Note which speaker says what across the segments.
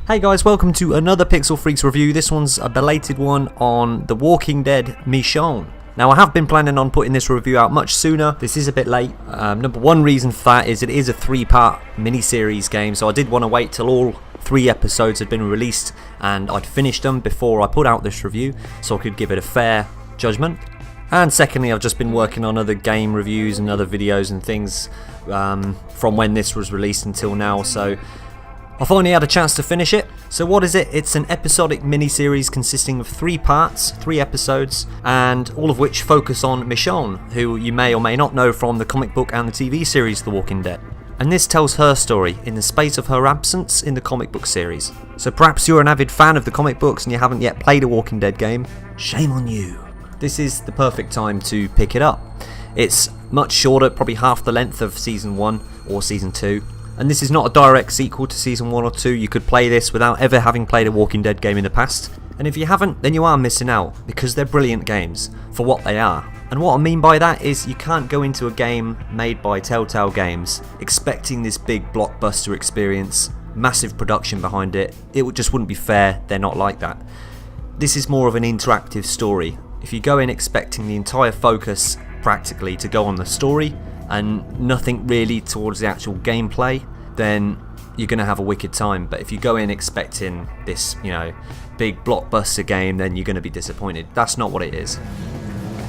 Speaker 1: Hey guys, welcome to another Pixel Freaks review. This one's a belated one on The Walking Dead Michonne. Now I have been planning on putting this review out much sooner. This is a bit late. Number one reason for that is it is a 3-part mini-series game, so I did want to wait till all 3 episodes had been released and I'd finished them before I put out this review, so I could give it a fair judgment. And secondly, I've just been working on other game reviews and other videos and things from when this was released until now, so I've only had a chance to finish it. So what is it? It's an episodic mini-series consisting of 3 parts, 3 episodes, and all of which focus on Michonne, who you may or may not know from the comic book and the TV series The Walking Dead. And this tells her story in the space of her absence in the comic book series. So perhaps you're an avid fan of the comic books and you haven't yet played a Walking Dead game. Shame on you. This is the perfect time to pick it up. It's much shorter, probably half the length of Season 1 or Season 2. And this is not a direct sequel to Season 1 or 2. You could play this without ever having played a Walking Dead game in the past. And if you haven't, then you are missing out, because they're brilliant games for what they are. And what I mean by that is you can't go into a game made by Telltale Games expecting this big blockbuster experience, massive production behind it. It just wouldn't be fair. They're not like that. This is more of an interactive story. If you go in expecting the entire focus practically to go on the story and nothing really towards the actual gameplay, then you're going to have a wicked time. But if you go in expecting this, big blockbuster game, then you're going to be disappointed. That's not what it is.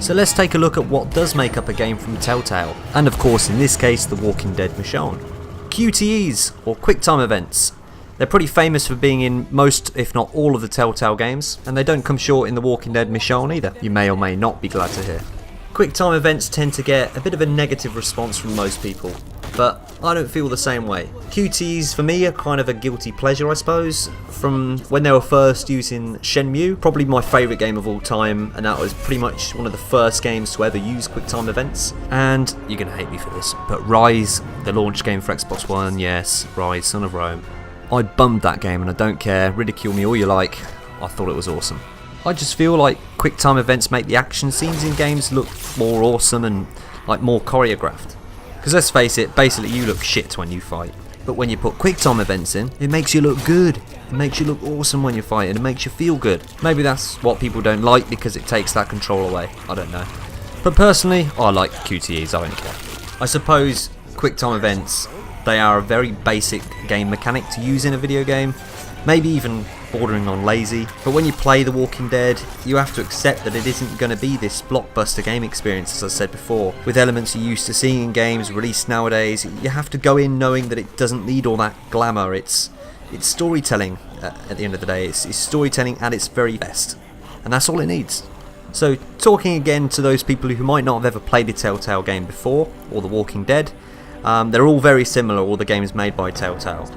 Speaker 1: So let's take a look at what does make up a game from Telltale, and of course in this case The Walking Dead Michonne. QTEs, or Quick Time Events. They're pretty famous for being in most, if not all, of the Telltale games, and they don't come short in The Walking Dead Michonne either. You may or may not be glad to hear. Quick time events tend to get a bit of a negative response from most people, but I don't feel the same way. QTs for me are kind of a guilty pleasure, I suppose, from when they were first using Shenmue, probably my favourite game of all time, and that was pretty much one of the first games to ever use quick time events. And you're going to hate me for this, but Rise, the launch game for Xbox One, yes, Rise, Son of Rome. I bummed that game and I don't care, ridicule me all you like, I thought it was awesome. I just feel like quick time events make the action scenes in games look more awesome and like more choreographed. Because let's face it, basically you look shit when you fight. But when you put quick time events in, it makes you look good. It makes you look awesome when you're fighting. It makes you feel good. Maybe that's what people don't like because it takes that control away. I don't know. But personally, I like QTEs, I don't care. I suppose quick time events, they are a very basic game mechanic to use in a video game. Maybe even bordering on lazy, but when you play The Walking Dead, you have to accept that it isn't going to be this blockbuster game experience, as I said before, with elements you're used to seeing in games released nowadays. You have to go in knowing that it doesn't need all that glamour. It's storytelling at the end of the day. It's storytelling at its very best, and that's all it needs. So talking again to those people who might not have ever played a Telltale game before, or The Walking Dead, they're all very similar, all the games made by Telltale,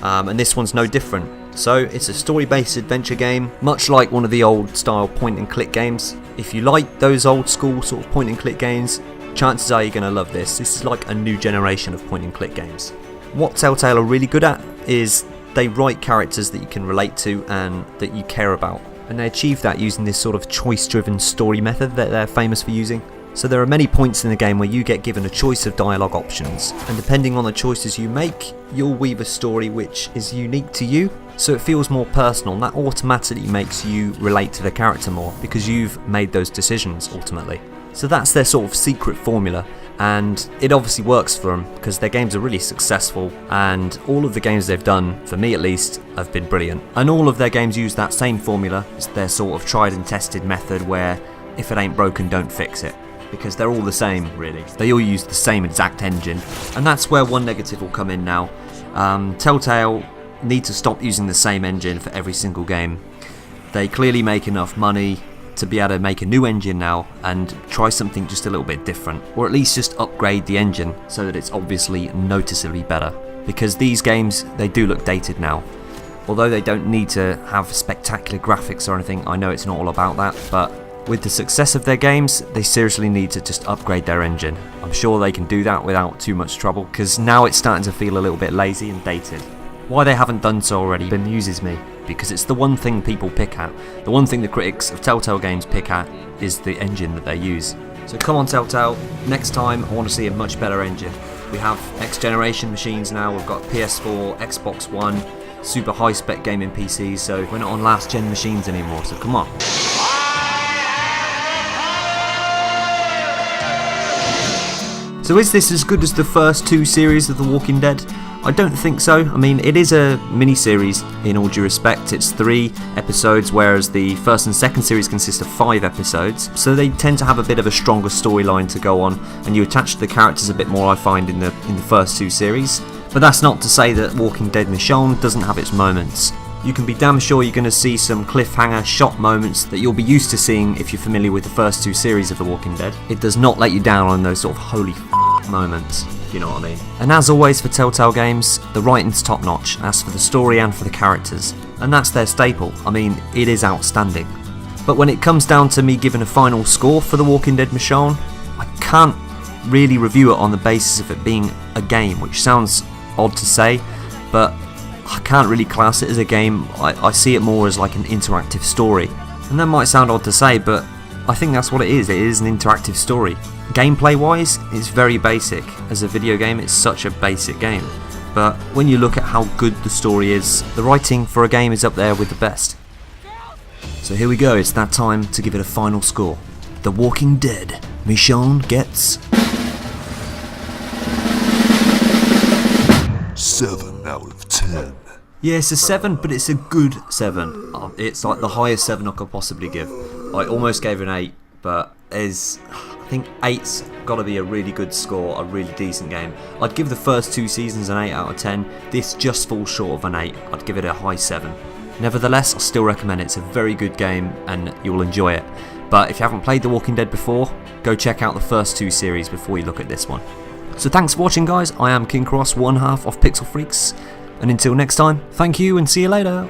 Speaker 1: and this one's no different. So it's a story-based adventure game, much like one of the old style point-and-click games. If you like those old school sort of point-and-click games, chances are you're going to love this. This is like a new generation of point-and-click games. What Telltale are really good at is they write characters that you can relate to and that you care about. And they achieve that using this sort of choice-driven story method that they're famous for using. So there are many points in the game where you get given a choice of dialogue options, and depending on the choices you make, you'll weave a story which is unique to you, so it feels more personal, and that automatically makes you relate to the character more, because you've made those decisions ultimately. So that's their sort of secret formula, and it obviously works for them, because their games are really successful, and all of the games they've done, for me at least, have been brilliant. And all of their games use that same formula. It's their sort of tried and tested method where, if it ain't broken, don't fix it. Because they're all the same, really. They all use the same exact engine, and that's where one negative will come in now. Telltale need to stop using the same engine for every single game. They clearly make enough money to be able to make a new engine now and try something just a little bit different, or at least just upgrade the engine so that it's obviously noticeably better. Because these games, they do look dated now. Although they don't need to have spectacular graphics or anything, I know it's not all about that, but with the success of their games, they seriously need to just upgrade their engine. I'm sure they can do that without too much trouble, because now it's starting to feel a little bit lazy and dated. Why they haven't done so already bemuses me, because it's the one thing people pick at. The one thing the critics of Telltale Games pick at is the engine that they use. So come on Telltale, next time I want to see a much better engine. We have next generation machines now, we've got PS4, Xbox One, super high spec gaming PCs, so we're not on last gen machines anymore, so come on. So is this as good as the first 2 series of The Walking Dead? I don't think so. I mean, it is a mini-series in all due respect. It's 3 episodes, whereas the first and second series consist of 5 episodes. So they tend to have a bit of a stronger storyline to go on, and you attach to the characters a bit more, I find, in the first 2 series. But that's not to say that Walking Dead Michonne doesn't have its moments. You can be damn sure you're going to see some cliffhanger shot moments that you'll be used to seeing if you're familiar with the first 2 series of The Walking Dead. It does not let you down on those sort of holy moments, if you know what I mean. And as always for Telltale Games, the writing's top notch, as for the story and for the characters. And that's their staple. I mean, it is outstanding. But when it comes down to me giving a final score for The Walking Dead Michonne, I can't really review it on the basis of it being a game, which sounds odd to say, but I can't really class it as a game. I see it more as like an interactive story. And that might sound odd to say, but I think that's what it is. It is an interactive story. Gameplay wise, it's very basic. As a video game, it's such a basic game. But when you look at how good the story is, the writing for a game is up there with the best. So here we go, it's that time to give it a final score. The Walking Dead Michonne gets
Speaker 2: 7 out of 10.
Speaker 1: Yeah, it's a 7, but it's a good 7. It's like the highest 7 I could possibly give. I almost gave it an 8, but I think 8's got to be a really good score, a really decent game. I'd give the first 2 seasons an 8 out of 10. This just falls short of an 8. I'd give it a high 7. Nevertheless, I still recommend it. It's a very good game and you'll enjoy it. But if you haven't played The Walking Dead before, go check out the first 2 series before you look at this one. So thanks for watching, guys. I am King Cross, one half of Pixel Freaks. And until next time, thank you and see you later.